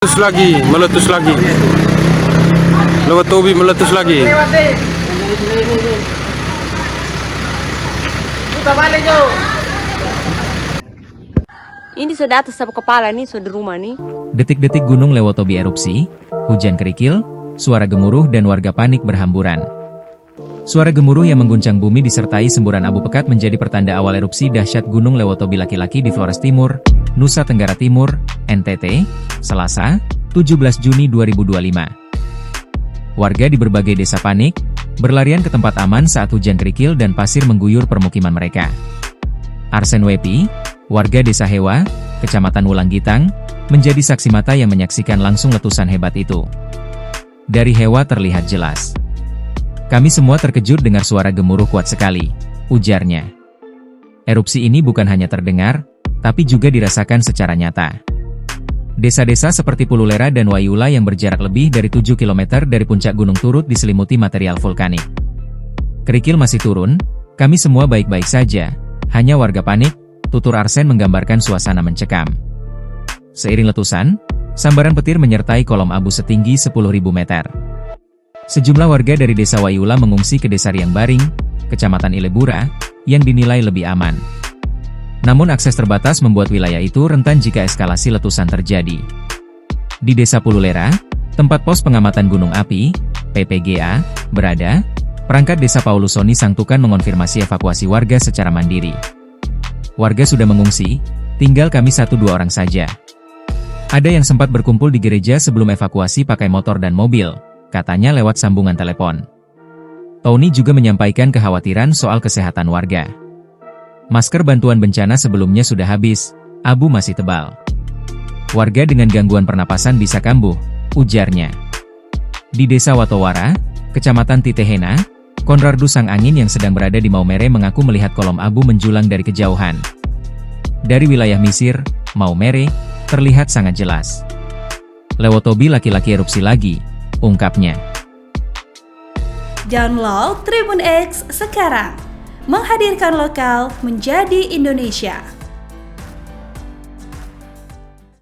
Meletus lagi, meletus lagi. Lewatobi meletus lagi. Ini sudah atas sapu kepala nih, sudah rumah nih. Detik-detik Gunung Lewotobi erupsi, hujan kerikil, suara gemuruh dan warga panik berhamburan. Suara gemuruh yang mengguncang bumi disertai semburan abu pekat menjadi pertanda awal erupsi dahsyat Gunung Lewotobi laki-laki di Flores Timur, Nusa Tenggara Timur, NTT, Selasa, 17 Juni 2025. Warga di berbagai desa panik, berlarian ke tempat aman saat hujan kerikil dan pasir mengguyur permukiman mereka. Arsen Wepi, warga desa Hewa, Kecamatan Wulanggitang, menjadi saksi mata yang menyaksikan langsung letusan hebat itu. Dari Hewa terlihat jelas. Kami semua terkejut dengar suara gemuruh kuat sekali, ujarnya. Erupsi ini bukan hanya terdengar, tapi juga dirasakan secara nyata. Desa-desa seperti Pululera dan Waiula yang berjarak lebih dari 7 km dari puncak gunung turut diselimuti material vulkanik. Kerikil masih turun, kami semua baik-baik saja, hanya warga panik, tutur Arsen menggambarkan suasana mencekam. Seiring letusan, sambaran petir menyertai kolom abu setinggi 10.000 meter. Sejumlah warga dari desa Waiula mengungsi ke desa Riangbaring, Kecamatan Ilebura, yang dinilai lebih aman. Namun akses terbatas membuat wilayah itu rentan jika eskalasi letusan terjadi. Di desa Pululera, tempat pos pengamatan gunung api, PPGA, berada, perangkat desa Paulusoni Sangtukan mengonfirmasi evakuasi warga secara mandiri. Warga sudah mengungsi, tinggal kami 1-2 orang saja. Ada yang sempat berkumpul di gereja sebelum evakuasi pakai motor dan mobil, katanya lewat sambungan telepon. Tony juga menyampaikan kekhawatiran soal kesehatan warga. Masker bantuan bencana sebelumnya sudah habis, abu masih tebal. Warga dengan gangguan pernapasan bisa kambuh, ujarnya. Di desa Watowara, Kecamatan Titehena, Konrardu sang angin yang sedang berada di Maumere mengaku melihat kolom abu menjulang dari kejauhan. Dari wilayah Misir, Maumere, terlihat sangat jelas. Lewotobi laki-laki erupsi lagi, ungkapnya. Download Tribun X sekarang. Menghadirkan lokal menjadi Indonesia.